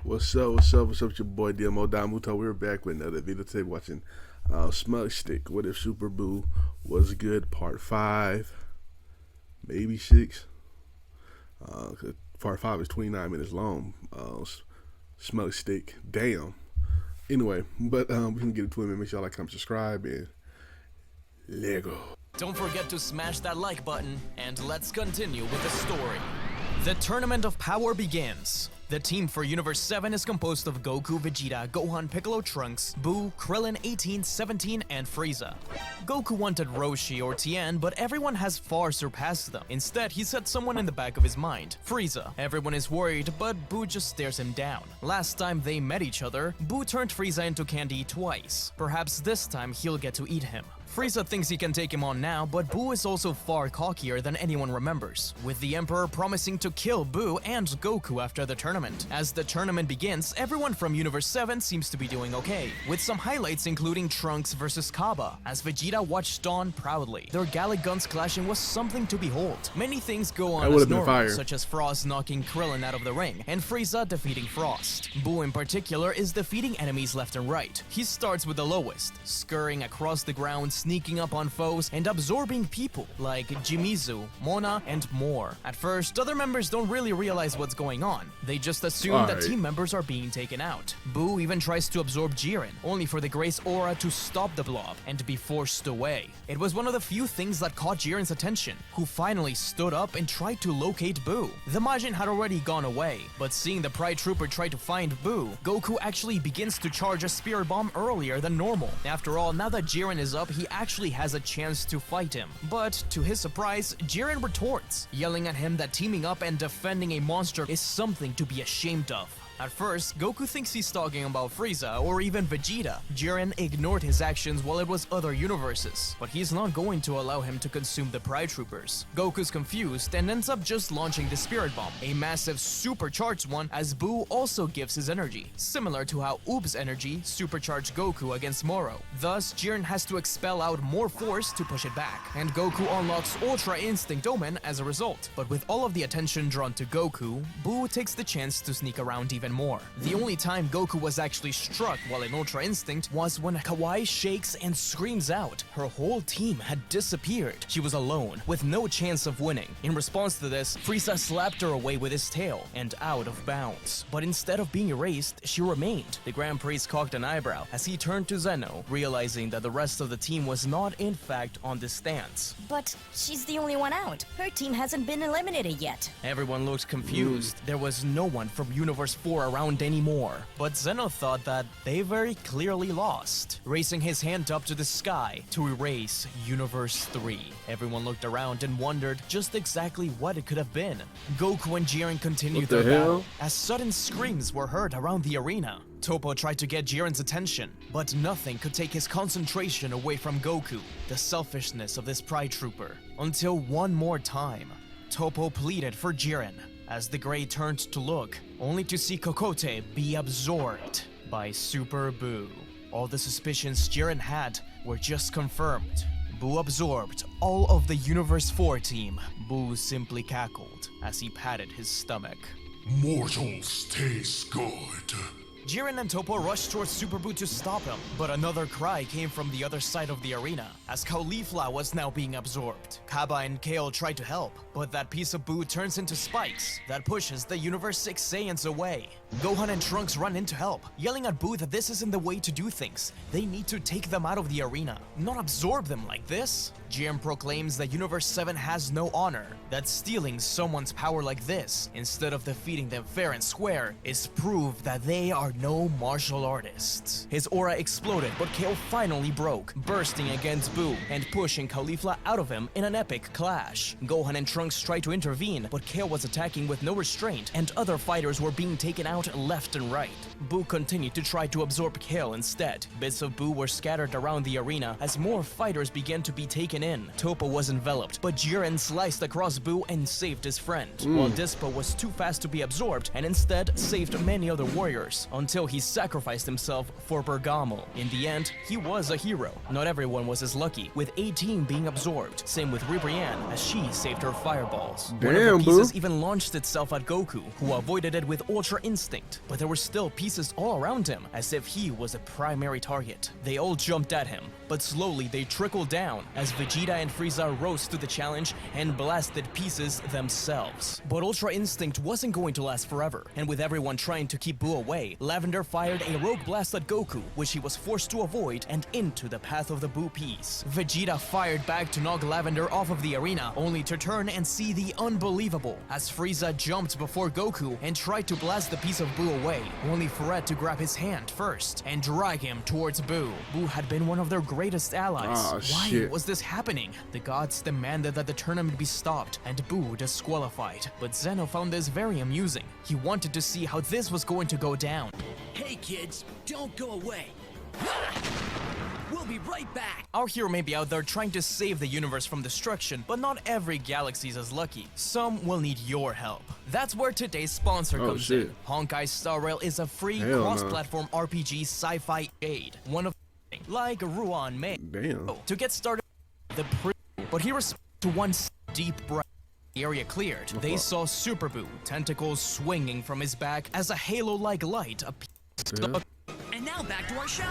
What's up? What's up? What's up? It's your boy Domuto. We're back with another video today watching SmugStick. What if Super Boo was good? Part 5, maybe 6. Part 5 is 29 minutes long. SmugStick. Damn. Anyway, but we can get into it. Make sure y'all like, comment, subscribe, and Lego. Don't forget to smash that like button, and let's continue with the story. The Tournament of Power begins. The team for Universe 7 is composed of Goku, Vegeta, Gohan, Piccolo, Trunks, Boo, Krillin, 18, 17, and Frieza. Goku wanted Roshi or Tien, but everyone has far surpassed them. Instead, he set someone in the back of his mind, Frieza. Everyone is worried, but Boo just stares him down. Last time they met each other, Boo turned Frieza into candy twice. Perhaps this time he'll get to eat him. Frieza thinks he can take him on now, but Boo is also far cockier than anyone remembers, with the Emperor promising to kill Boo and Goku after the tournament. As the tournament begins, everyone from Universe 7 seems to be doing okay, with some highlights including Trunks versus Kaba, as Vegeta watched on proudly. Their Gallic guns clashing was something to behold. Many things go on as normal, such as Frost knocking Krillin out of the ring, and Frieza defeating Frost. Boo in particular is defeating enemies left and right. He starts with the lowest, scurrying across the ground, sneaking up on foes, and absorbing people like Jimizu, Mona, and more. At first, other members don't really realize what's going on. They just assume that team members are being taken out. Boo even tries to absorb Jiren, only for the Grace Aura to stop the blob and be forced away. It was one of the few things that caught Jiren's attention, who finally stood up and tried to locate Boo. The Majin had already gone away, but seeing the Pride Trooper try to find Boo, Goku actually begins to charge a Spirit Bomb earlier than normal. After all, now that Jiren is up, he actually has a chance to fight him. But to his surprise, Jiren retorts, yelling at him that teaming up and defending a monster is something to be ashamed of. At first, Goku thinks he's talking about Frieza or even Vegeta. Jiren ignored his actions while it was other universes, but he's not going to allow him to consume the Pride Troopers. Goku's confused and ends up just launching the Spirit Bomb, a massive supercharged one, as Boo also gives his energy, similar to how Oob's energy supercharged Goku against Moro. Thus, Jiren has to expel out more force to push it back, and Goku unlocks Ultra Instinct Omen as a result. But with all of the attention drawn to Goku, Boo takes the chance to sneak around even more. The only time Goku was actually struck while in Ultra Instinct was when Kawaii shakes and screams out. Her whole team had disappeared. She was alone, with no chance of winning. In response to this, Frieza slapped her away with his tail and out of bounds. But instead of being erased, she remained. The Grand Priest cocked an eyebrow as he turned to Zeno, realizing that the rest of the team was not in fact on this stance. But she's the only one out. Her team hasn't been eliminated yet. Everyone looked confused. There was no one from Universe 4 around anymore. But Zeno thought that they very clearly lost, raising his hand up to the sky to erase Universe 3. Everyone looked around and wondered just exactly what it could have been. Goku and Jiren continued their battle as sudden screams were heard around the arena. Toppo tried to get Jiren's attention, but nothing could take his concentration away from Goku, the selfishness of this Pride Trooper. Until one more time, Toppo pleaded for Jiren, as the Grey turned to look, only to see Kokote be absorbed by Super Boo. All the suspicions Jiren had were just confirmed. Boo absorbed all of the Universe 4 team. Boo simply cackled as he patted his stomach. Mortals taste good. Jiren and Toppo rushed towards Super Boo to stop him, but another cry came from the other side of the arena, as Caulifla was now being absorbed. Kaba and Kale tried to help, but that piece of Boo turns into spikes that pushes the Universe 6 Saiyans away. Gohan and Trunks run in to help, yelling at Boo that this isn't the way to do things. They need to take them out of the arena, not absorb them like this. Jiren proclaims that Universe 7 has no honor, that stealing someone's power like this, instead of defeating them fair and square, is proof that they are no martial artists. His aura exploded, but Kale finally broke, bursting against Boo and pushing Caulifla out of him in an epic clash. Gohan and Trunks tried to intervene, but Kale was attacking with no restraint, and other fighters were being taken out left and right. Boo continued to try to absorb Kale instead. Bits of Boo were scattered around the arena as more fighters began to be taken in. Toppo was enveloped, but Jiren sliced across Boo and saved his friend, while Dispo was too fast to be absorbed and instead saved many other warriors, until he sacrificed himself for Bergamo. In the end, he was a hero. Not everyone was as lucky, with 18 being absorbed. Same with Ribrianne, as she saved her fireballs. One of the pieces even launched itself at Goku, who avoided it with Ultra Instinct Instinct, but there were still pieces all around him, as if he was a primary target. They all jumped at him, but slowly they trickled down as Vegeta and Frieza rose to the challenge and blasted pieces themselves. But Ultra Instinct wasn't going to last forever, and with everyone trying to keep Buu away, Lavender fired a rogue blast at Goku, which he was forced to avoid, and into the path of the Buu piece. Vegeta fired back to knock Lavender off of the arena, only to turn and see the unbelievable, as Frieza jumped before Goku and tried to blast the piece of Buu away, only for Red to grab his hand first and drag him towards Buu. Buu had been one of their greatest allies. Why was this happening? The gods demanded that the tournament be stopped and Buu disqualified, but Zeno found this very amusing. He wanted to see how this was going to go down. Hey kids, don't go away. We'll be right back. Our hero may be out there trying to save the universe from destruction, but not every galaxy is as lucky. Some will need your help. That's where today's sponsor comes in. Honkai Star Rail is a free cross-platform RPG sci-fi aid. One of like Ruan May. Damn. To get started, but he responded to one deep breath. The area cleared. They saw Super Buu, tentacles swinging from his back as a halo-like light appeared. And now back to our show.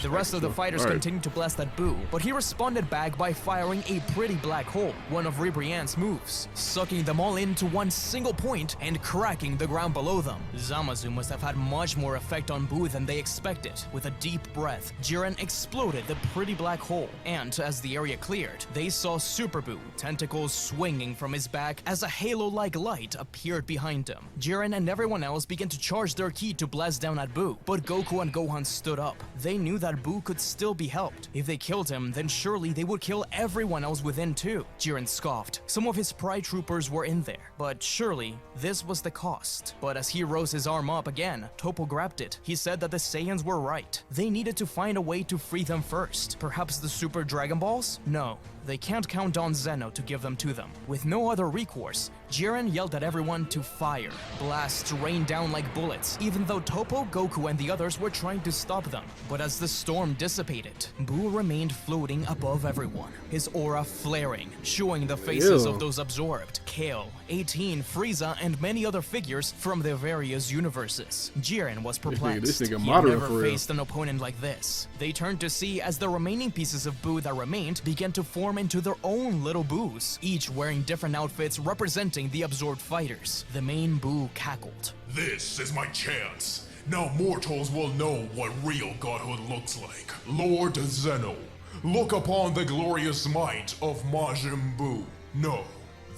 The rest of the fighters continued to blast at Buu, but he responded back by firing a pretty black hole, one of Ribrianne's moves, sucking them all into one single point and cracking the ground below them. Zamasu must have had much more effect on Buu than they expected. With a deep breath, Jiren exploded the pretty black hole, and as the area cleared, they saw Super Buu, tentacles swinging from his back as a halo-like light appeared behind him. Jiren and everyone else began to charge their ki to blast down at Buu, but Goku and Gohan stood up. They knew that Buu could still be helped. If they killed him, then surely they would kill everyone else within too. Jiren scoffed. Some of his pride troopers were in there, but surely this was the cost. But as he rose his arm up again, Toppo grabbed it. He said that the Saiyans were right. They needed to find a way to free them first. Perhaps the Super Dragon Balls? No. They can't count on Zeno to give them to them. With no other recourse, Jiren yelled at everyone to fire. Blasts rained down like bullets, even though Toppo, Goku, and the others were trying to stop them. But as the storm dissipated, Buu remained floating above everyone, his aura flaring, showing the faces of those absorbed. Kale, 18, Frieza, and many other figures from their various universes. Jiren was perplexed. He had never faced an opponent like this. They turned to see as the remaining pieces of Buu that remained began to form into their own little Buus, each wearing different outfits representing the absorbed fighters. The main Buu cackled. This is my chance. Now mortals will know what real godhood looks like. Lord Zeno, look upon the glorious might of Majin Buu. No,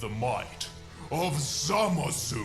the might of Zamasu.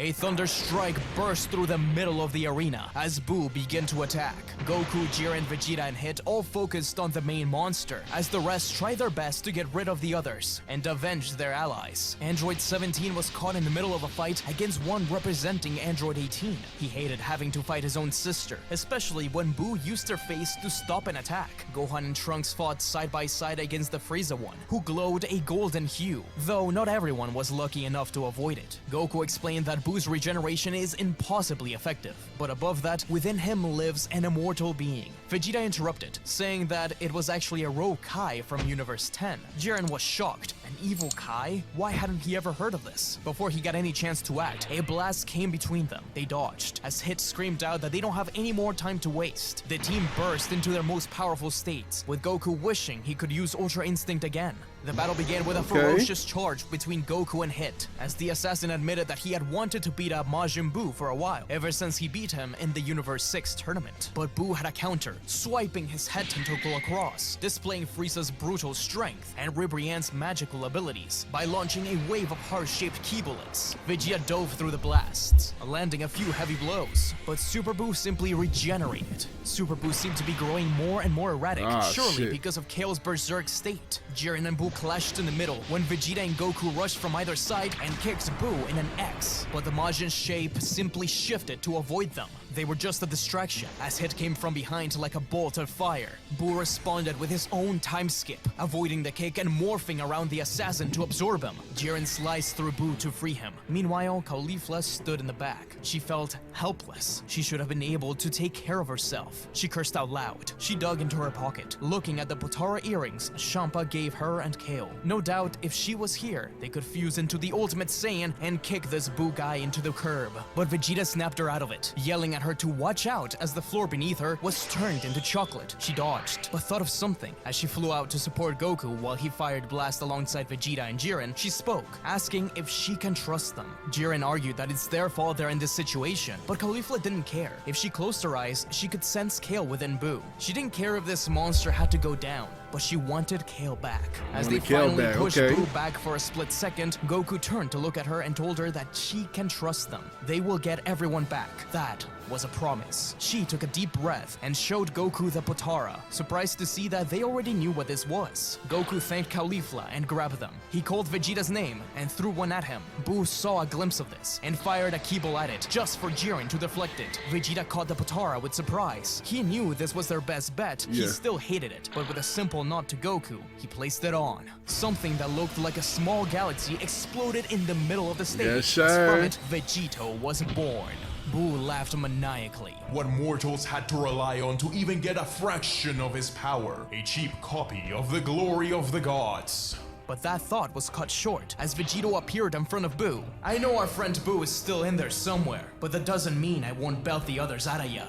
A thunder strike burst through the middle of the arena as Buu began to attack. Goku, Jiren, Vegeta, and Hit all focused on the main monster, as the rest tried their best to get rid of the others and avenge their allies. Android 17 was caught in the middle of a fight against one representing Android 18. He hated having to fight his own sister, especially when Buu used her face to stop an attack. Gohan and Trunks fought side by side against the Frieza one, who glowed a golden hue, though not everyone was lucky enough to avoid it. Goku explained that Buu's regeneration is impossibly effective, but above that, within him lives an immortal being. Vegeta interrupted, saying that it was actually a rogue Kai from Universe 10. Jiren was shocked. An evil Kai? Why hadn't he ever heard of this? Before he got any chance to act, a blast came between them. They dodged, as Hit screamed out that they don't have any more time to waste. The team burst into their most powerful states, with Goku wishing he could use Ultra Instinct again. The battle began with a ferocious charge between Goku and Hit, as the assassin admitted that he had wanted to beat up Majin Buu for a while, ever since he beat him in the Universe 6 tournament. But Buu had a counter, swiping his head tentacle across, displaying Frieza's brutal strength and Ribrianne's magical abilities by launching a wave of heart-shaped ki bullets. Vegeta dove through the blasts, landing a few heavy blows, but Super Buu simply regenerated. Super Buu seemed to be growing more and more erratic, surely because of Kale's berserk state. Jiren and Buu clashed in the middle when Vegeta and Goku rushed from either side and kicked Buu in an X, but the Majin shape simply shifted to avoid them. They were just a distraction, as hit came from behind like a bolt of fire. Boo responded with his own time skip, avoiding the kick and morphing around the assassin to absorb him. Jiren sliced through Boo to free him. Meanwhile, Caulifla stood in the back. She felt helpless. She should have been able to take care of herself. She cursed out loud. She dug into her pocket, looking at the Potara earrings Champa gave her and Kale. No doubt, if she was here, they could fuse into the Ultimate Saiyan and kick this Boo guy into the curb. But Vegeta snapped her out of it, yelling at her to watch out as the floor beneath her was turned into chocolate. She dodged, but thought of something. As she flew out to support Goku while he fired blast alongside Vegeta and Jiren, she spoke, asking if she can trust them. Jiren argued that it's their fault they're in this situation, but Caulifla didn't care. If she closed her eyes, she could sense Kale within Boo. She didn't care if this monster had to go down, but she wanted Kale back. As they finally pushed Boo back for a split second, Goku turned to look at her and told her that she can trust them. They will get everyone back. That was a promise. She took a deep breath and showed Goku the Potara, surprised to see that they already knew what this was. Goku thanked Caulifla and grabbed them. He called Vegeta's name and threw one at him. Boo saw a glimpse of this and fired a Keyble at it, just for Jiren to deflect it. Vegeta caught the Potara with surprise. He knew this was their best bet. He still hated it, but with a simple nod to Goku, he placed it on. Something that looked like a small galaxy exploded in the middle of the stage. Yes, sir. From it, Vegito was born. Boo laughed maniacally. What mortals had to rely on to even get a fraction of his power. A cheap copy of the glory of the gods. But that thought was cut short as Vegito appeared in front of Boo. I know our friend Boo is still in there somewhere, but that doesn't mean I won't belt the others out of ya.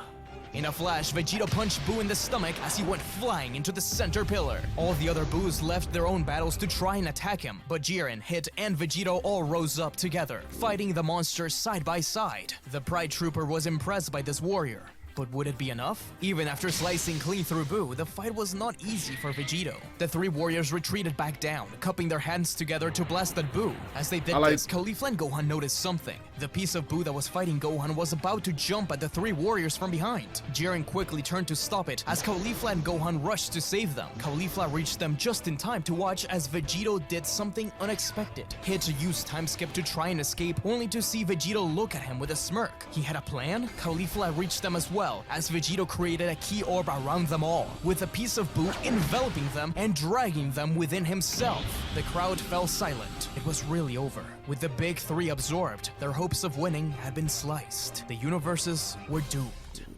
In a flash, Vegito punched Boo in the stomach as he went flying into the center pillar. All the other Boos left their own battles to try and attack him, but Jiren, Hit, and Vegito all rose up together, fighting the monsters side by side. The Pride Trooper was impressed by this warrior. But would it be enough? Even after slicing clean through Boo, the fight was not easy for Vegito. The three warriors retreated back down, cupping their hands together to blast at Boo. As they did this, Caulifla and Gohan noticed something. The piece of Boo that was fighting Gohan was about to jump at the three warriors from behind. Jiren quickly turned to stop it as Caulifla and Gohan rushed to save them. Caulifla reached them just in time to watch as Vegito did something unexpected. Hit used time skip to try and escape, only to see Vegito look at him with a smirk. He had a plan? Caulifla reached them as well, as Vegito created a key orb around them all, with a piece of Boo enveloping them and dragging them within himself. The crowd fell silent. It was really over. With the big three absorbed, their hopes of winning had been sliced. The universes were doomed.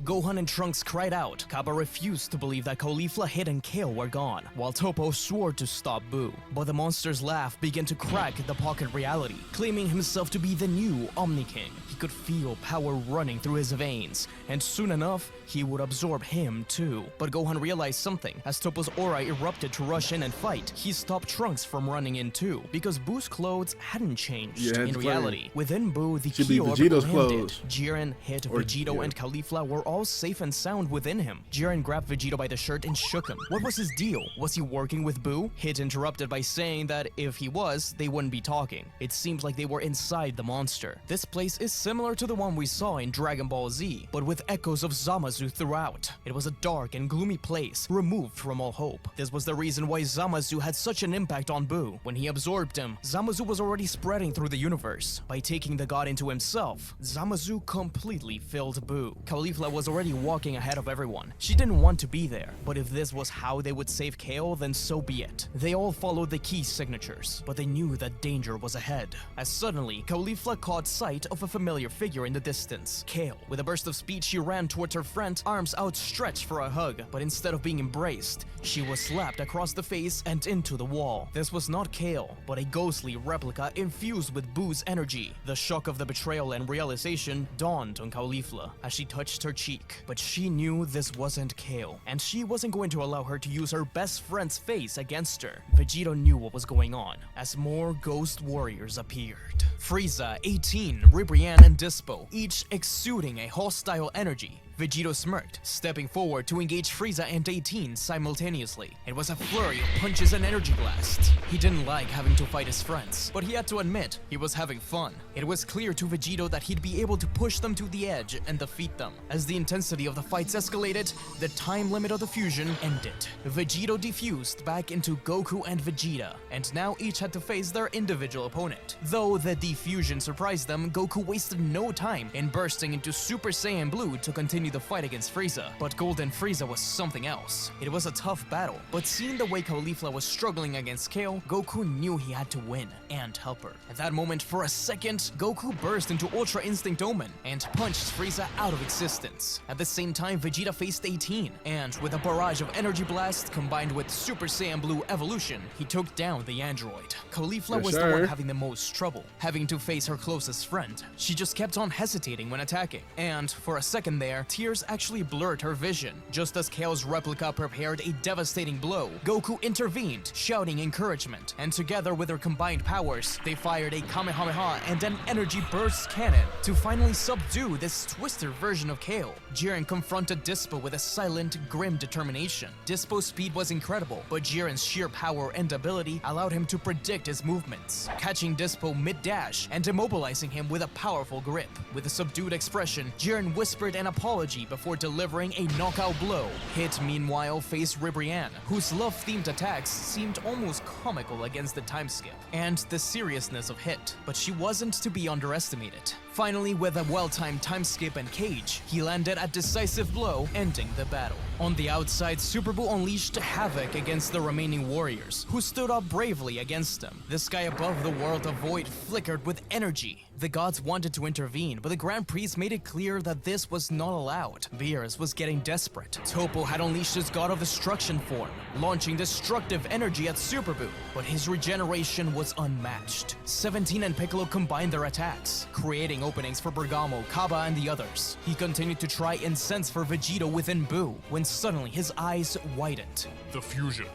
Gohan and Trunks cried out. Kappa refused to believe that Caulifla, Hit, and Kale were gone, while Toppo swore to stop Boo. But the monster's laugh began to crack the pocket reality, claiming himself to be the new Omni King. He could feel power running through his veins, and soon enough, he would absorb him too. But Gohan realized something. As Toppo's aura erupted to rush in and fight, he stopped Trunks from running in too, because Boo's clothes hadn't changed. In reality, within Boo, the key orb landed. Jiren, Hit, Vegito, and Caulifla were all safe and sound within him. Jiren grabbed Vegito by the shirt and shook him. What was his deal? Was he working with Boo? Hit interrupted by saying that if he was, they wouldn't be talking. It seems like they were inside the monster. This place is similar to the one we saw in Dragon Ball Z, but with echoes of Zamasu throughout. It was a dark and gloomy place, removed from all hope. This was the reason why Zamasu had such an impact on Boo. When he absorbed him, Zamasu was already spreading through the universe. By taking the god into himself, Zamasu completely filled Boo. Caulifla was already walking ahead of everyone. She didn't want to be there, but if this was how they would save Kale, then so be it. They all followed the key signatures, but they knew that danger was ahead. As suddenly, Caulifla caught sight of a familiar figure in the distance. Kale. With a burst of speed, she ran towards her friend, arms outstretched for a hug, but instead of being embraced, she was slapped across the face and into the wall. This was not Kale, but a ghostly replica infused with Boo's energy. The shock of the betrayal and realization dawned on Caulifla as she touched her cheek. But she knew this wasn't Kale, and she wasn't going to allow her to use her best friend's face against her. Vegito knew what was going on, as more ghost warriors appeared. Frieza, 18, Ribrianne, and Dispo, each exuding a hostile energy. Vegito smirked, stepping forward to engage Frieza and 18 simultaneously. It was a flurry of punches and energy blasts. He didn't like having to fight his friends, but he had to admit he was having fun. It was clear to Vegito that he'd be able to push them to the edge and defeat them. As the intensity of the fights escalated, the time limit of the fusion ended. Vegito defused back into Goku and Vegeta, and now each had to face their individual opponent. Though the defusion surprised them, Goku wasted no time in bursting into Super Saiyan Blue to continue the fight against Frieza. But Golden Frieza was something else. It was a tough battle, but seeing the way Caulifla was struggling against Kale, Goku knew he had to win and help her. At that moment, for a second, Goku burst into Ultra Instinct Omen and punched Frieza out of existence. At the same time, Vegeta faced 18, and with a barrage of energy blast combined with Super Saiyan Blue evolution, he took down the android. Caulifla was the one having the most trouble, having to face her closest friend. She just kept on hesitating when attacking, and for a second there, tears actually blurred her vision. Just as Kale's replica prepared a devastating blow, Goku intervened, shouting encouragement, and together with their combined powers, they fired a Kamehameha and an energy burst cannon to finally subdue this twisted version of Kale. Jiren confronted Dispo with a silent, grim determination. Dispo's speed was incredible, but Jiren's sheer power and ability allowed him to predict his movements, catching Dispo mid-dash and immobilizing him with a powerful grip. With a subdued expression, Jiren whispered an apology before delivering a knockout blow. Hit, meanwhile, faced Ribrianne, whose love-themed attacks seemed almost comical against the time skip and the seriousness of Hit, but she wasn't to be underestimated. Finally, with a well-timed time skip and cage, he landed a decisive blow, ending the battle. On the outside, Super Buu unleashed havoc against the remaining warriors, who stood up bravely against him. The sky above the world of Void flickered with energy. The gods wanted to intervene, but the Grand Priest made it clear that this was not allowed. Beerus was getting desperate. Toppo had unleashed his God of Destruction form, launching destructive energy at Super Buu, but his regeneration was unmatched. 17 and Piccolo combined their attacks, creating openings for Bergamo, Kaba, and the others. He continued to try incense for Vegito within Buu, when suddenly his eyes widened. The fusion.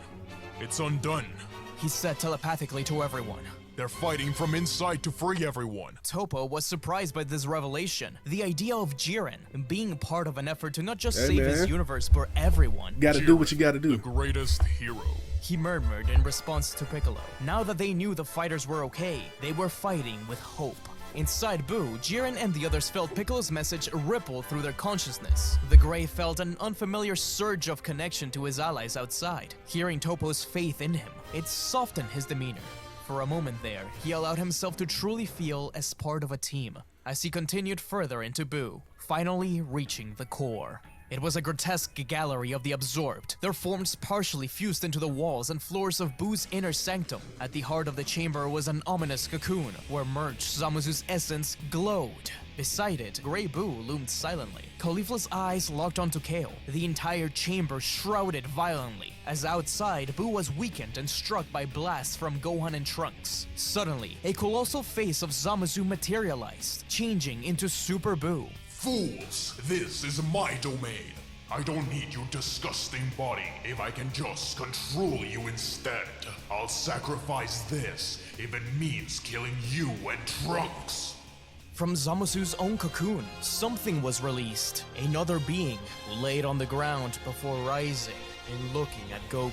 It's undone. He said telepathically to everyone. They're fighting from inside to free everyone. Toppo was surprised by this revelation. The idea of Jiren being part of an effort to not just save his universe, but everyone. Gotta do what you gotta do. The greatest hero. He murmured in response to Piccolo. Now that they knew the fighters were okay, they were fighting with hope. Inside Buu, Jiren and the others felt Piccolo's message ripple through their consciousness. The Grey felt an unfamiliar surge of connection to his allies outside. Hearing Toppo's faith in him, it softened his demeanor. For a moment there, he allowed himself to truly feel as part of a team, as he continued further into Buu, finally reaching the core. It was a grotesque gallery of the absorbed, their forms partially fused into the walls and floors of Buu's inner sanctum. At the heart of the chamber was an ominous cocoon, where merged Zamazu's essence glowed. Beside it, Grey Buu loomed silently. Caulifla's eyes locked onto Kale. The entire chamber shrouded violently, as outside, Buu was weakened and struck by blasts from Gohan and Trunks. Suddenly, a colossal face of Zamazu materialized, changing into Super Buu. Fools! This is my domain. I don't need your disgusting body if I can just control you instead. I'll sacrifice this if it means killing you and Trunks. From Zamazu's own cocoon, something was released. Another being who laid on the ground before rising and looking at Goku.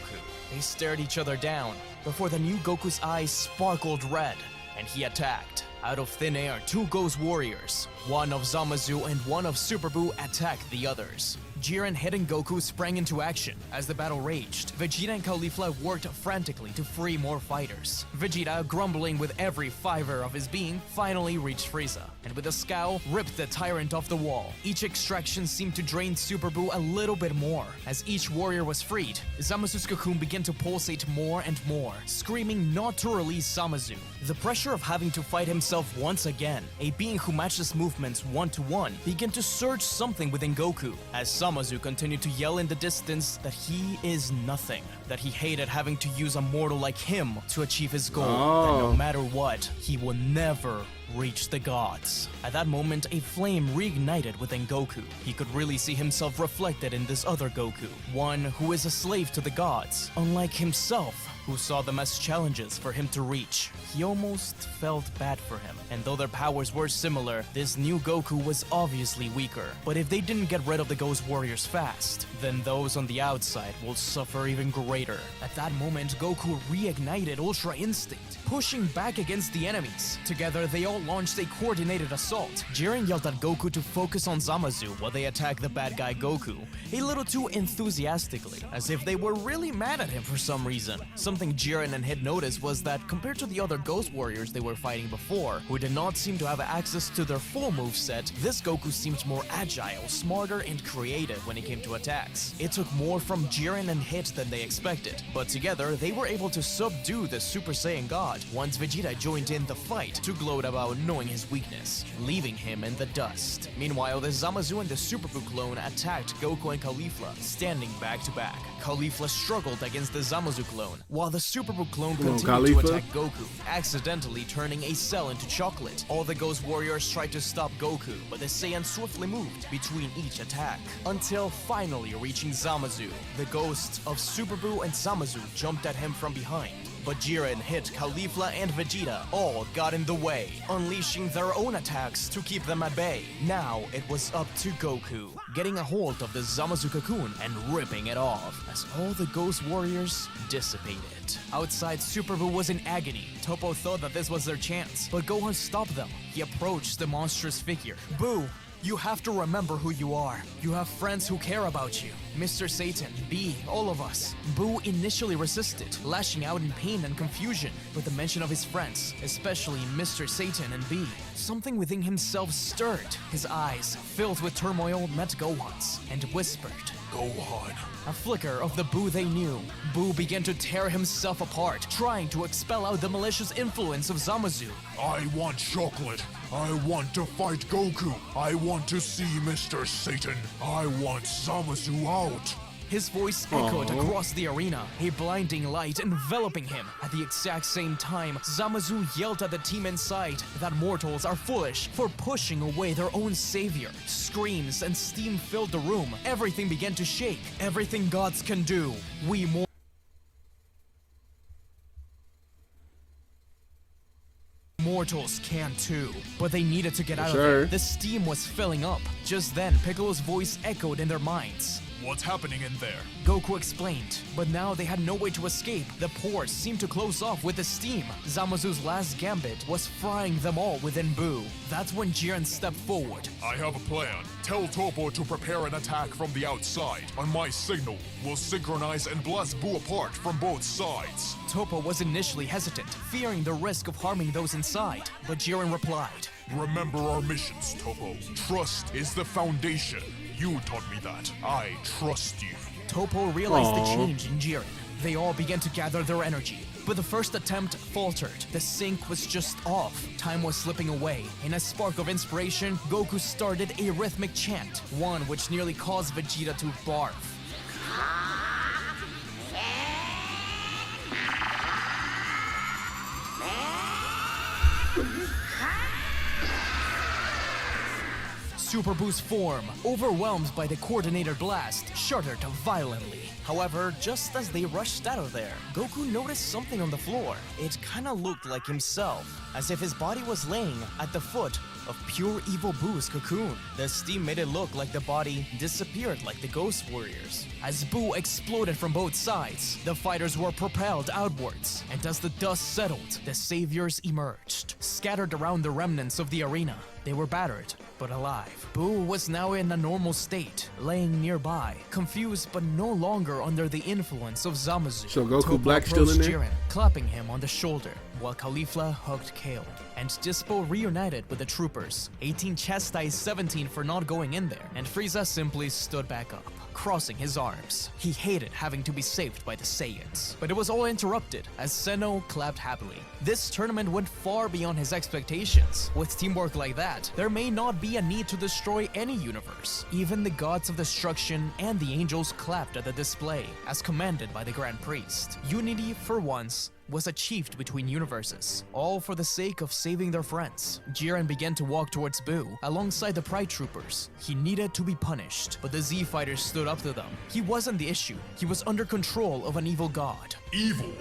They stared each other down before the new Goku's eyes sparkled red, and he attacked. Out of thin air, two Ghost Warriors, one of Zamazu and one of Super Buu, attacked the others. Jiren, Hit, and Goku sprang into action. As the battle raged, Vegeta and Caulifla worked frantically to free more fighters. Vegeta, grumbling with every fiber of his being, finally reached Frieza, and with a scowl, ripped the tyrant off the wall. Each extraction seemed to drain Super Buu a little bit more. As each warrior was freed, Zamazu's cocoon began to pulsate more and more, screaming not to release Zamazu. The pressure of having to fight himself once again, a being who matched his movements one-to-one, began to surge something within Goku, as Zamazu continued to yell in the distance that he is nothing, that he hated having to use a mortal like him to achieve his goal, that no matter what, he will never reached the gods. At that moment, a flame reignited within Goku. He could really see himself reflected in this other Goku, one who is a slave to the gods, unlike himself, who saw them as challenges for him to reach. He almost felt bad for him, and though their powers were similar, this new Goku was obviously weaker. But if they didn't get rid of the Ghost Warriors fast, then those on the outside will suffer even greater. At that moment, Goku reignited Ultra Instinct, pushing back against the enemies. Together, they all launched a coordinated assault. Jiren yelled at Goku to focus on Zamasu while they attacked the bad guy Goku, a little too enthusiastically, as if they were really mad at him for some reason. Something Jiren and Hit noticed was that compared to the other Ghost Warriors they were fighting before, who did not seem to have access to their full moveset, this Goku seemed more agile, smarter, and creative when it came to attacks. It took more from Jiren and Hit than they expected, but together they were able to subdue the Super Saiyan God once Vegeta joined in the fight to gloat about knowing his weakness, leaving him in the dust. Meanwhile, the Zamasu and the Super Buu clone attacked Goku and Caulifla, standing back to back. Caulifla struggled against the Zamasu clone, while the Super Buu clone continued to attack Goku, accidentally turning a cell into chocolate. All the Ghost Warriors tried to stop Goku, but the Saiyan swiftly moved between each attack, until finally reaching Zamasu. The ghosts of Super Buu and Zamasu jumped at him from behind, but Jiren, Hit, Caulifla, and Vegeta all got in the way, unleashing their own attacks to keep them at bay. Now it was up to Goku, getting a hold of the Zamasu cocoon and ripping it off, as all the Ghost Warriors dissipated. Outside, Super Buu was in agony. Toppo thought that this was their chance, but Gohan stopped them. He approached the monstrous figure. Buu, you have to remember who you are. You have friends who care about you. Mr. Satan, B, all of us. Buu initially resisted, lashing out in pain and confusion with the mention of his friends, especially Mr. Satan and B. Something within himself stirred. His eyes, filled with turmoil, met Gohan's and whispered, Gohan. A flicker of the Buu they knew. Buu began to tear himself apart, trying to expel out the malicious influence of Zamasu. I want chocolate. I want to fight Goku. I want to see Mr. Satan. I want Zamasu out. His voice echoed across the arena, a blinding light enveloping him. At the exact same time, Zamasu yelled at the team inside that mortals are foolish for pushing away their own savior. Screams and steam filled the room. Everything began to shake. Everything gods can do, we mortals can too, but they needed to get out of there. The steam was filling up. Just then, Piccolo's voice echoed in their minds. What's happening in there? Goku explained, but now they had no way to escape. The pores seemed to close off with the steam. Zamasu's last gambit was frying them all within Buu. That's when Jiren stepped forward. I have a plan. Tell Toppo to prepare an attack from the outside. On my signal, we'll synchronize and blast Buu apart from both sides. Toppo was initially hesitant, fearing the risk of harming those inside, but Jiren replied, Remember our missions, Toppo. Trust is the foundation. You taught me that. I trust you. Toppo realized the change in Jiren. They all began to gather their energy. But the first attempt faltered. The sync was just off. Time was slipping away. In a spark of inspiration, Goku started a rhythmic chant, one which nearly caused Vegeta to barf. Super Buu's form, overwhelmed by the coordinated blast, shuddered violently. However, just as they rushed out of there, Goku noticed something on the floor. It kinda looked like himself, as if his body was laying at the foot of pure evil Buu's cocoon. The steam made it look like the body disappeared like the Ghost Warriors. As Buu exploded from both sides, the fighters were propelled outwards, and as the dust settled, the saviors emerged, scattered around the remnants of the arena. They were battered, but alive. Buu was now in a normal state, laying nearby, confused but no longer under the influence of Zamasu. So Goku Toppo Black still in there? Jiren, clapping him on the shoulder, while Caulifla hugged Kale. And Dispo reunited with the troopers. 18 chastised 17 for not going in there, and Frieza simply stood back up, crossing his arms. He hated having to be saved by the Saiyans. But it was all interrupted as Zeno clapped happily. This tournament went far beyond his expectations. With teamwork like that, there may not be a need to destroy any universe. Even the gods of destruction and the angels clapped at the display, as commanded by the Grand Priest. Unity, for once, was achieved between universes, all for the sake of saving their friends. Jiren began to walk towards Boo, alongside the Pride Troopers. He needed to be punished, but the Z Fighters stood up to them. He wasn't the issue. He was under control of an evil god. Evil?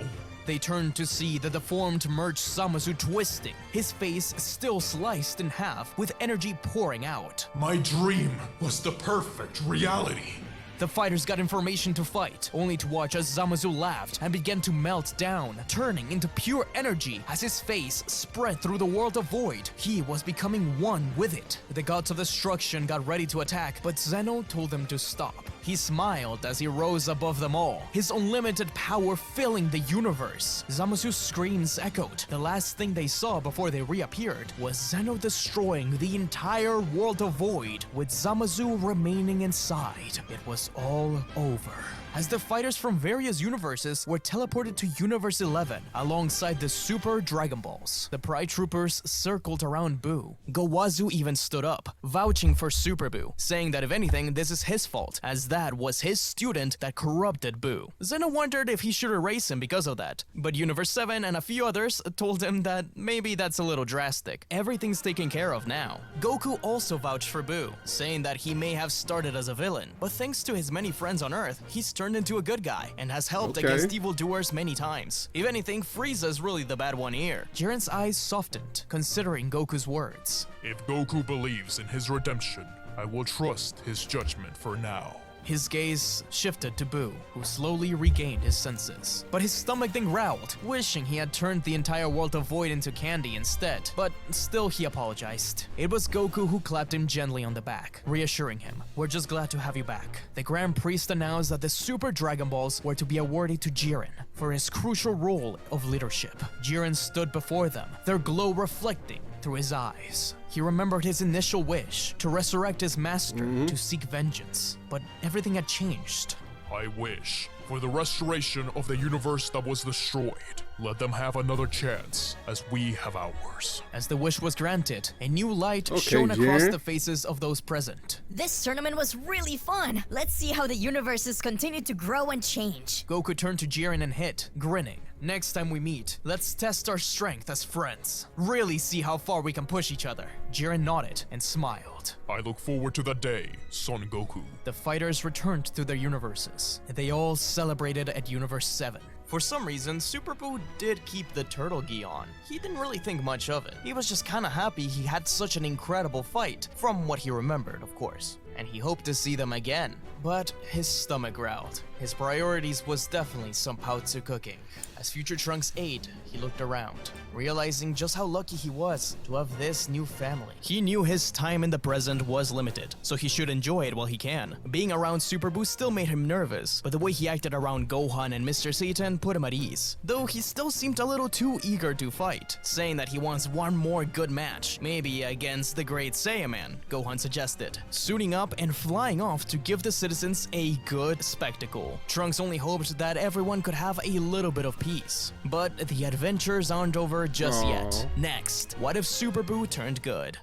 They turned to see the deformed merged Zamasu twisting, his face still sliced in half with energy pouring out. My dream was the perfect reality. The fighters got information to fight, only to watch as Zamasu laughed and began to melt down, turning into pure energy as his face spread through the world of void. He was becoming one with it. The gods of destruction got ready to attack, but Zeno told them to stop. He smiled as he rose above them all, his unlimited power filling the universe. Zamasu's screams echoed. The last thing they saw before they reappeared was Zeno destroying the entire world of void, with Zamasu remaining inside. It was all over. As the fighters from various universes were teleported to Universe 11 alongside the Super Dragon Balls, the Pride Troopers circled around Boo. Gowazu even stood up, vouching for Super Boo, saying that if anything, this is his fault, as that was his student that corrupted Boo. Zeno wondered if he should erase him because of that, but Universe 7 and a few others told him that maybe that's a little drastic. Everything's taken care of now. Goku also vouched for Boo, saying that he may have started as a villain, but thanks to his many friends on Earth, he's turned into a good guy and has helped against evildoers many times. If anything, Frieza's really the bad one here. Jiren's eyes softened, considering Goku's words. If Goku believes in his redemption, I will trust his judgment for now. His gaze shifted to Boo, who slowly regained his senses. But his stomach then growled, wishing he had turned the entire world of void into candy instead. But still he apologized. It was Goku who clapped him gently on the back, reassuring him, "We're just glad to have you back." The Grand Priest announced that the Super Dragon Balls were to be awarded to Jiren for his crucial role of leadership. Jiren stood before them, their glow reflecting through his eyes. He remembered his initial wish to resurrect his master, to seek vengeance, but everything had changed. I wish for the restoration of the universe that was destroyed. Let them have another chance, as we have ours. As the wish was granted, a new light shone across Jiren. the faces of those present. This tournament was really fun. Let's see how the universes continue to grow and change. Goku turned to Jiren and hit, grinning. Next time we meet, let's test our strength as friends. Really see how far we can push each other. Jiren nodded and smiled. I look forward to that day, Son Goku. The fighters returned to their universes, and they all celebrated at Universe 7. For some reason, Super Boo did keep the turtle gi on. He didn't really think much of it. He was just kinda happy he had such an incredible fight, from what he remembered, of course. And he hoped to see them again. But his stomach growled. His priorities was definitely some Paotsu cooking. As Future Trunks ate, he looked around, realizing just how lucky he was to have this new family. He knew his time in the present was limited, so he should enjoy it while he can. Being around Super Boo still made him nervous, but the way he acted around Gohan and Mr. Satan put him at ease. Though he still seemed a little too eager to fight, saying that he wants one more good match, maybe against the Great Saiyaman, Gohan suggested, suiting up and flying off to give the citizens a good spectacle. Trunks only hoped that everyone could have a little bit of peace. But the adventures aren't over just yet. Next, what if Super Boo turned good?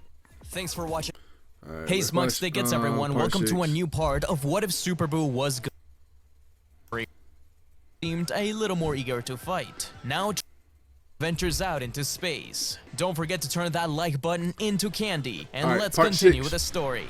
Thanks for watching. Right, Hey SmugStick, it's everyone. Welcome to a new part of What If Super Boo Was Good. Seemed a little more eager to fight. Now ventures out into space. Don't forget to turn that like button into candy, and All right, let's part continue 6. with the story.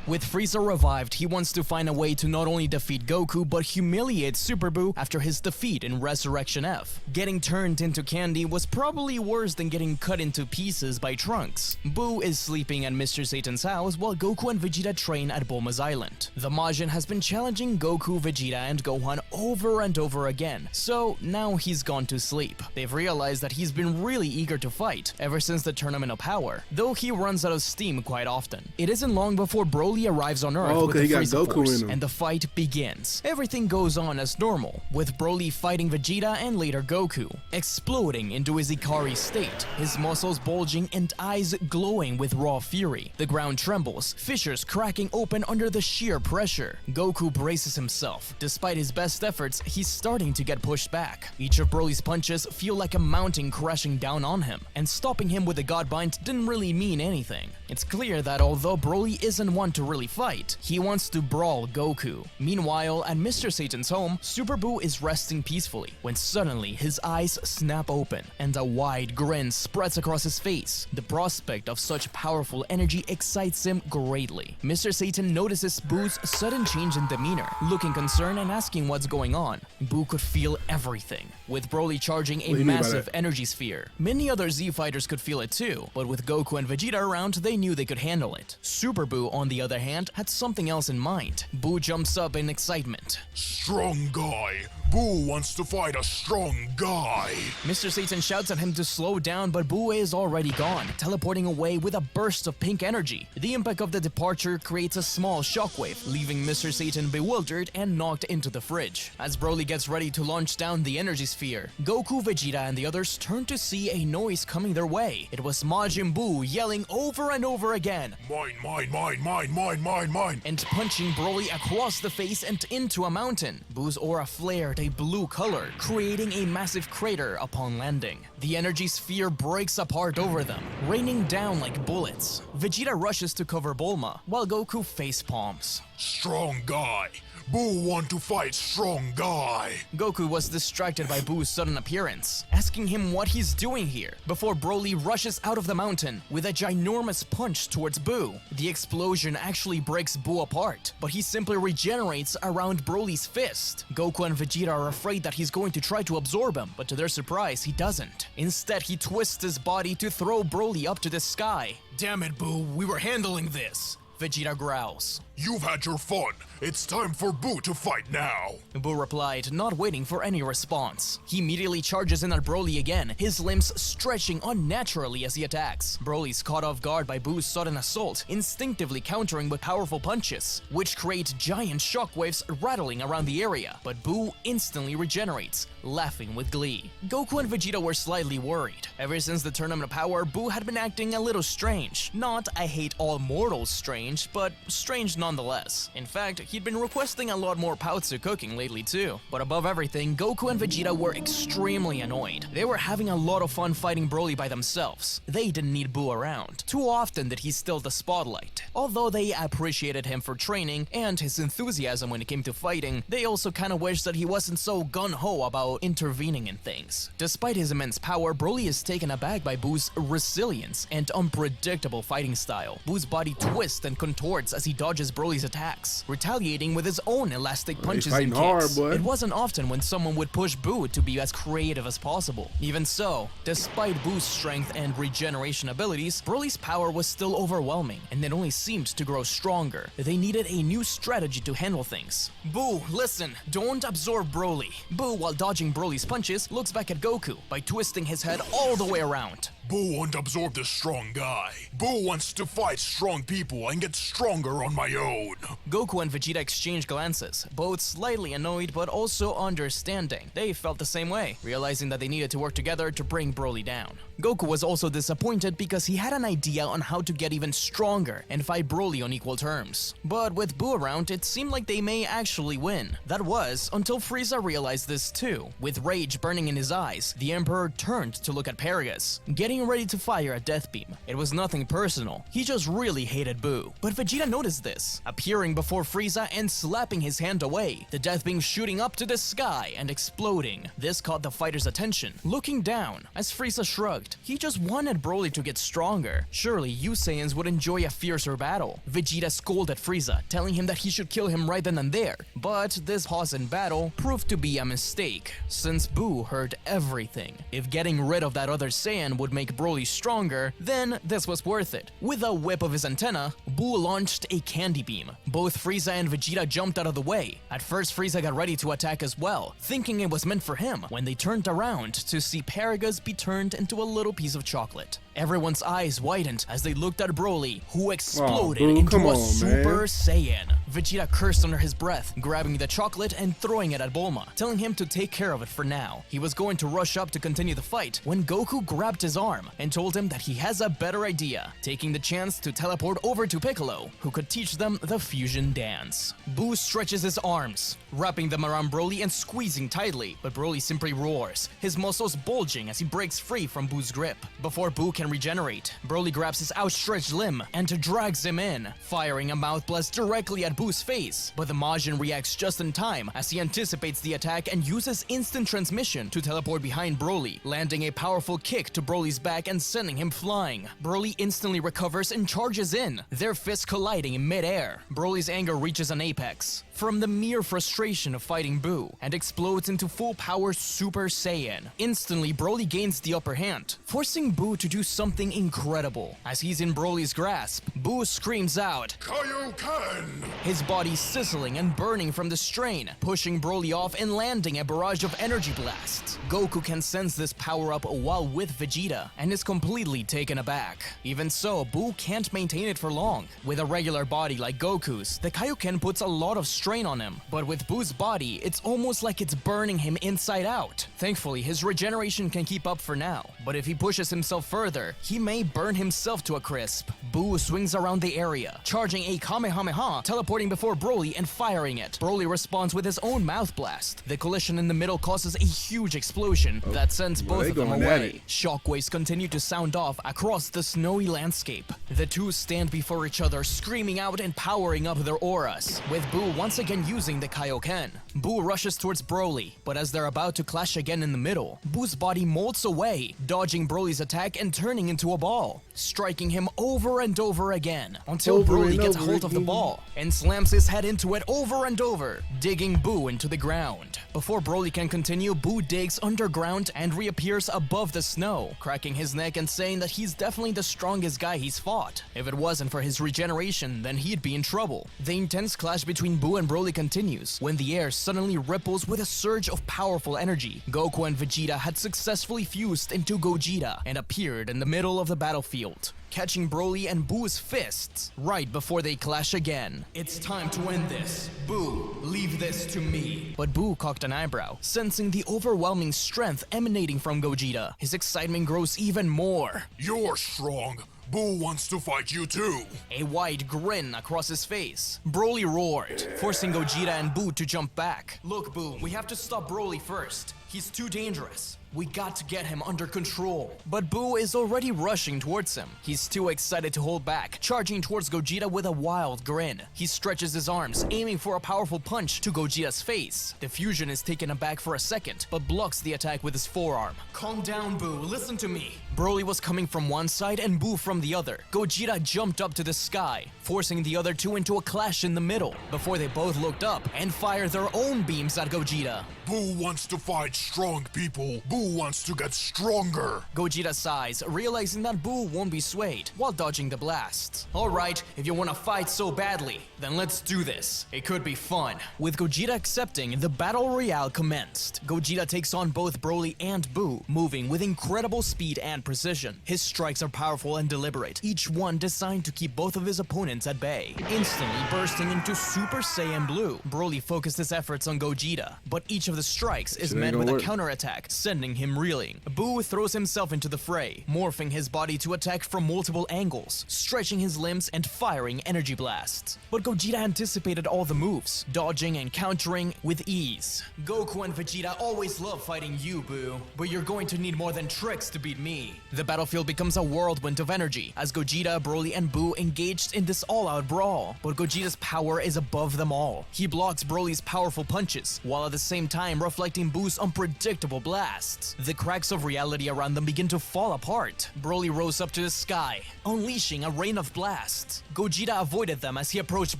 With Frieza revived, he wants to find a way to not only defeat Goku, but humiliate Super Boo after his defeat in Resurrection F. Getting turned into candy was probably worse than getting cut into pieces by Trunks. Boo is sleeping at Mr. Satan's house while Goku and Vegeta train at Bulma's Island. The Majin has been challenging Goku, Vegeta, and Gohan over and over again, so now he's gone to sleep. They've realized that he's been really eager to fight ever since the Tournament of Power, though he runs out of steam quite often. It isn't long before Broly arrives on Earth with the he got Frieza Goku Force, in him. and the fight begins. Everything goes on as normal, with Broly fighting Vegeta and later Goku, exploding into his Ikari state, his muscles bulging and eyes glowing with raw fury. The ground trembles, fissures cracking open under the sheer pressure. Goku braces himself. Despite his best efforts, he's starting to get pushed back. Each of Broly's punches feel like a mountain crashing down on him, and stopping him with the Godbind didn't really mean anything. It's clear that although Broly isn't one to to really fight. He wants to brawl Goku. Meanwhile, at Mr. Satan's home, Super Boo is resting peacefully when suddenly his eyes snap open and a wide grin spreads across his face. The prospect of such powerful energy excites him greatly. Mr. Satan notices Boo's sudden change in demeanor, looking concerned and asking what's going on. Boo could feel everything, with Broly charging a massive energy sphere. Many other Z fighters could feel it too, but with Goku and Vegeta around, they knew they could handle it. Super Boo, on the other hand, had something else in mind. Boo jumps up in excitement. Strong guy. Boo wants to fight a strong guy. Mr. Satan shouts at him to slow down, but Boo is already gone, teleporting away with a burst of pink energy. The impact of the departure creates a small shockwave, leaving Mr. Satan bewildered and knocked into the fridge. As Broly gets ready to launch down the energy sphere, Goku, Vegeta, and the others turn to see a noise coming their way. It was Majin Buu yelling over and over again, Mine, mine, mine, mine, mine, mine, mine. and punching Broly across the face and into a mountain. Buu's aura flared a blue color, creating a massive crater upon landing. The energy sphere breaks apart over them, raining down like bullets. Vegeta rushes to cover Bulma, while Goku face palms. Strong guy. Boo want to fight strong guy. Goku was distracted by Buu's sudden appearance, asking him what he's doing here, before Broly rushes out of the mountain with a ginormous punch towards Buu. The explosion actually breaks Buu apart, but he simply regenerates around Broly's fist. Goku and Vegeta are afraid that he's going to try to absorb him, but to their surprise, he doesn't. Instead, he twists his body to throw Broly up to the sky. Damn it, Buu, we were handling this. Vegeta growls. You've had your fun. It's time for Boo to fight now. Boo replied, not waiting for any response. He immediately charges in at Broly again, his limbs stretching unnaturally as he attacks. Broly's caught off guard by Boo's sudden assault, instinctively countering with powerful punches, which create giant shockwaves rattling around the area. But Boo instantly regenerates, laughing with glee. Goku and Vegeta were slightly worried. Ever since the Tournament of Power, Boo had been acting a little strange. Not I hate all mortals strange, but strange nonetheless. In fact, he'd been requesting a lot more Paotsu cooking lately too. But above everything, Goku and Vegeta were extremely annoyed. They were having a lot of fun fighting Broly by themselves. They didn't need Boo around. Too often did he steal the spotlight. Although they appreciated him for training and his enthusiasm when it came to fighting, they also kinda wished that he wasn't so gun-ho about intervening in things. Despite his immense power, Broly is taken aback by Boo's resilience and unpredictable fighting style. Boo's body twists and contorts as he dodges Broly's attacks, retaliating with his own elastic punches and kicks. It wasn't often when someone would push Boo to be as creative as possible. Even so, despite Boo's strength and regeneration abilities, Broly's power was still overwhelming, and it only seemed to grow stronger. They needed a new strategy to handle things. Boo, listen, don't absorb Broly. Boo, while dodging Broly's punches, looks back at Goku by twisting his head all the way around. Boo won't absorb the strong guy. Boo wants to fight strong people and get stronger on my own. Goku and Vegeta exchanged glances, both slightly annoyed but also understanding. They felt the same way, realizing that they needed to work together to bring Broly down. Goku was also disappointed because he had an idea on how to get even stronger and fight Broly on equal terms. But with Boo around, it seemed like they may actually win. That was until Frieza realized this too. With rage burning in his eyes, the Emperor turned to look at Paragus, getting ready to fire a death beam. It was nothing personal, he just really hated Boo. But Vegeta noticed this, appearing before Frieza and slapping his hand away, the death beam shooting up to the sky and exploding. This caught the fighter's attention. Looking down, as Frieza shrugged, he just wanted Broly to get stronger. Surely you Saiyans would enjoy a fiercer battle. Vegeta scolded Frieza, telling him that he should kill him right then and there. But this pause in battle proved to be a mistake, since Boo heard everything. If getting rid of that other Saiyan would make Broly stronger, then this was worth it. With a whip of his antenna, Boo launched a candy beam. Both Frieza and Vegeta jumped out of the way. At first, Frieza got ready to attack as well, thinking it was meant for him, when they turned around to see Paragus be turned into a little piece of chocolate. Everyone's eyes widened as they looked at Broly, who exploded into a Super Saiyan. Vegeta cursed under his breath, grabbing the chocolate and throwing it at Bulma, telling him to take care of it for now. He was going to rush up to continue the fight when Goku grabbed his arm and told him that he has a better idea, taking the chance to teleport over to Piccolo, who could teach them the fusion dance. Boo stretches his arms, wrapping them around Broly and squeezing tightly, but Broly simply roars, his muscles bulging as he breaks free from Boo's grip. Before Boo can can regenerate. Broly grabs his outstretched limb and drags him in, firing a mouth blast directly at Boo's face. But the Majin reacts just in time as he anticipates the attack and uses instant transmission to teleport behind Broly, landing a powerful kick to Broly's back and sending him flying. Broly instantly recovers and charges in, their fists colliding in mid-air. Broly's anger reaches an apex from the mere frustration of fighting Boo and explodes into full-power Super Saiyan. Instantly, Broly gains the upper hand, forcing Boo to do something incredible. As he's in Broly's grasp, Boo screams out, Kaioken! his body sizzling and burning from the strain, pushing Broly off and landing a barrage of energy blasts. Goku can sense this power-up while with Vegeta and is completely taken aback. Even so, Boo can't maintain it for long. With a regular body like Goku's, the Kaioken puts a lot of strain on him, but with Boo's body, it's almost like it's burning him inside out. Thankfully, his regeneration can keep up for now, but if he pushes himself further, he may burn himself to a crisp. Boo swings around the area, charging a Kamehameha, teleporting before Broly and firing it. Broly responds with his own mouth blast. The collision in the middle causes a huge explosion that sends both of them going at away. it. Shockwaves continue to sound off across the snowy landscape. The two stand before each other, screaming out and powering up their auras, with Boo once again using the Kaioken. Boo rushes towards Broly, but as they're about to clash again in the middle, Boo's body molts away, dodging Broly's attack and turning into a ball, striking him over and over again, until Over Broly and gets over hold of the again. ball and slams his head into it over and over, digging Boo into the ground. Before Broly can continue, Boo digs underground and reappears above the snow, cracking his neck and saying that he's definitely the strongest guy he's fought. If it wasn't for his regeneration, then he'd be in trouble. The intense clash between Boo and Broly continues when the air suddenly ripples with a surge of powerful energy. Goku and Vegeta had successfully fused into Gogeta and appeared in the middle of the battlefield, catching Broly and Boo's fists right before they clash again. It's time to end this. Boo, leave this to me. But Boo cocked an eyebrow, sensing the overwhelming strength emanating from Gogeta. His excitement grows even more. You're strong. Boo wants to fight you too. A wide grin across his face. Broly roared, forcing Gogeta and Boo to jump back. Look, Boo, we have to stop Broly first. He's too dangerous. We got to get him under control. But Boo is already rushing towards him. He's too excited to hold back, charging towards Gogeta with a wild grin. He stretches his arms, aiming for a powerful punch to Gogeta's face. The fusion is taken aback for a second, but blocks the attack with his forearm. Calm down, Boo. Listen to me. Broly was coming from one side and Boo from the other. Gogeta jumped up to the sky, forcing the other two into a clash in the middle, before they both looked up and fired their own beams at Gogeta. Boo wants to fight strong people. Boo wants to get stronger. Gogeta sighs, realizing that Boo won't be swayed, while dodging the blasts. Alright, if you wanna fight so badly, then let's do this. It could be fun. With Gogeta accepting, the battle royale commenced. Gogeta takes on both Broly and Boo, moving with incredible speed and precision. His strikes are powerful and deliberate, each one designed to keep both of his opponents at bay. Instantly bursting into Super Saiyan Blue, Broly focused his efforts on Gogeta, but each of the strikes is Shit ain't met gonna with a work. counterattack, sending him reeling. Boo throws himself into the fray, morphing his body to attack from multiple angles, stretching his limbs and firing energy blasts. But Gogeta anticipated all the moves, dodging and countering with ease. Goku and Vegeta always love fighting you, Boo, but you're going to need more than tricks to beat me. The battlefield becomes a whirlwind of energy as Gogeta, Broly, and Boo engaged in this all-out brawl. But Gogeta's power is above them all. He blocks Broly's powerful punches, while at the same time reflecting Boo's unpredictable blasts. The cracks of reality around them begin to fall apart. Broly rose up to the sky, unleashing a rain of blasts. Gogeta avoided them as he approached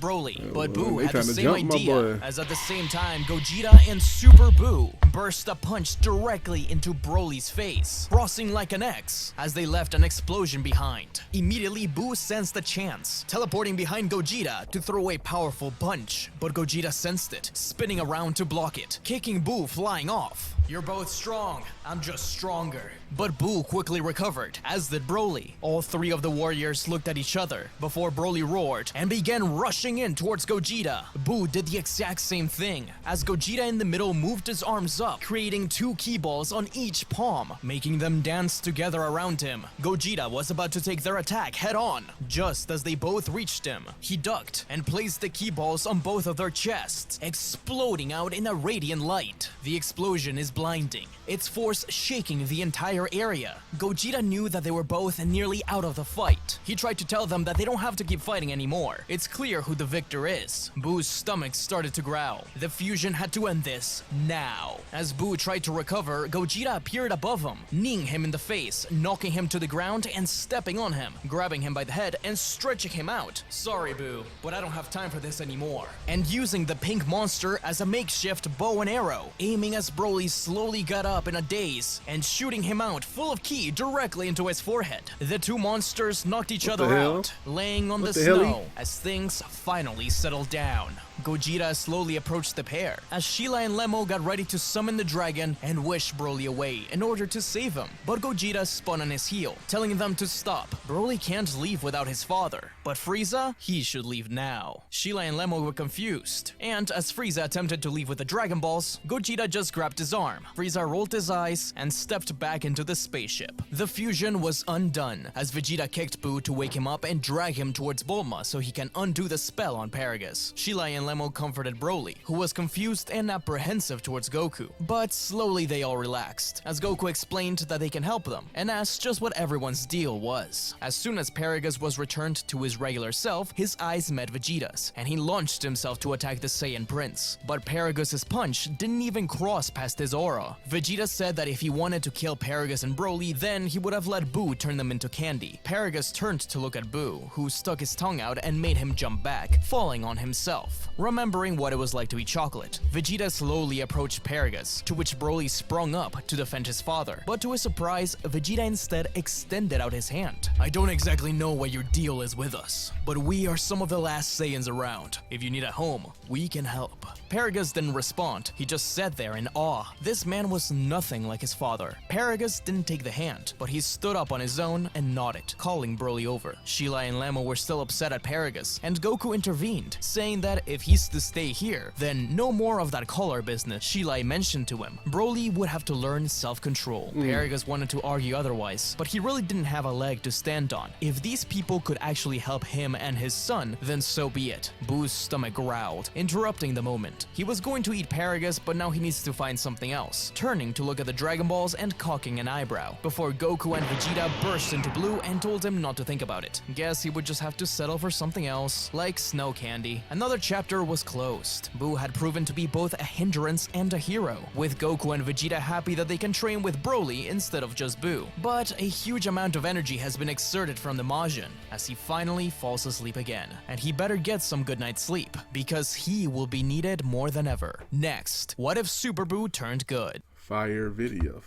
Broly, but Boo they had the tryna same jump my idea, boy. as at the same time Gogeta and Super Boo burst a punch directly into Broly's face, crossing like an X as they left an explosion behind. Immediately, Boo sensed the chance, teleporting behind Gogeta to throw a powerful punch, but Gogeta sensed it, spinning around to block it, kicking Boo flying off. You're both strong, I'm just stronger. But Boo quickly recovered, as did Broly. All three of the warriors looked at each other before Broly roared and began rushing in towards Gogeta. Boo did the exact same thing, as Gogeta in the middle moved his arms up, creating two ki balls on each palm, making them dance together around him. Gogeta was about to take their attack head on, just as they both reached him. He ducked and placed the ki balls on both of their chests, exploding out in a radiant light. The explosion is blinding, its force shaking the entire area. Gogeta knew that they were both nearly out of the fight. He tried to tell them that they don't have to keep fighting anymore. It's clear who the victor is. Boo's stomach started to growl. The fusion had to end this now. As Boo tried to recover, Gogeta appeared above him, kneeing him in the face, knocking him to the ground and stepping on him, grabbing him by the head and stretching him out. Sorry, Boo, but I don't have time for this anymore. And using the pink monster as a makeshift bow and arrow, aiming as Broly slowly got up in a daze and shooting him out full of ki directly into his forehead. The two monsters knocked each other out, laying on the snow as things finally settled down. Gogeta slowly approached the pair as Sheila and Lemo got ready to summon the dragon and wish Broly away in order to save him. But Gogeta spun on his heel, telling them to stop. Broly can't leave without his father, but Frieza, he should leave now. Sheila and Lemo were confused, and as Frieza attempted to leave with the Dragon Balls, Gogeta just grabbed his arm. Frieza rolled his eyes and stepped back into the spaceship. The fusion was undone as Vegeta kicked Boo to wake him up and drag him towards Bulma so he can undo the spell on Paragus. Sheila and Lemo comforted Broly, who was confused and apprehensive towards Goku, but slowly they all relaxed, as Goku explained that they can help them, and asked just what everyone's deal was. As soon as Paragus was returned to his regular self, his eyes met Vegeta's, and he launched himself to attack the Saiyan Prince, but Paragus's punch didn't even cross past his aura. Vegeta said that if he wanted to kill Paragus and Broly, then he would have let Boo turn them into candy. Paragus turned to look at Boo, who stuck his tongue out and made him jump back, falling on himself. Remembering what it was like to eat chocolate, Vegeta slowly approached Paragus, to which Broly sprung up to defend his father. But to his surprise, Vegeta instead extended out his hand. I don't exactly know what your deal is with us, but we are some of the last Saiyans around. If you need a home, we can help. Paragus didn't respond, he just sat there in awe. This man was nothing like his father. Paragus didn't take the hand, but he stood up on his own and nodded, calling Broly over. Sheila and Lamo were still upset at Paragus, and Goku intervened, saying that if he's to stay here, then no more of that collar business Sheila mentioned to him. Broly would have to learn self-control. Paragus wanted to argue otherwise, but he really didn't have a leg to stand on. If these people could actually help him and his son, then so be it. Boo's stomach growled, interrupting the moment. He was going to eat Paragus, but now he needs to find something else, turning to look at the Dragon Balls and cocking an eyebrow, before Goku and Vegeta burst into blue and told him not to think about it. Guess he would just have to settle for something else, like snow candy. Another chapter was closed. Boo had proven to be both a hindrance and a hero, with Goku and Vegeta happy that they can train with Broly instead of just Boo. But a huge amount of energy has been exerted from the Majin, as he finally falls asleep again. And he better get some good night's sleep, because he will be needed more than ever. Next, what if Super Boo turned good? Fire video,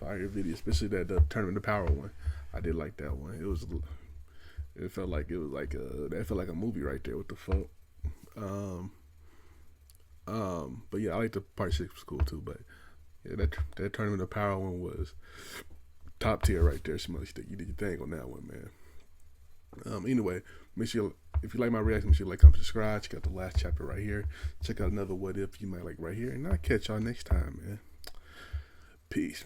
especially that the Tournament of Power one. I did like that one. It felt like a movie right there. What the fuck? But yeah, I like the Part 6 was cool too. But yeah, that Tournament of Power one was top tier right there. SmugStick, you did your thing on that one, man. Anyway, make sure if you like my reaction, make sure you like, comment, subscribe. Check out the last chapter right here. Check out another what if you might like right here, and I'll catch y'all next time, man. Peace.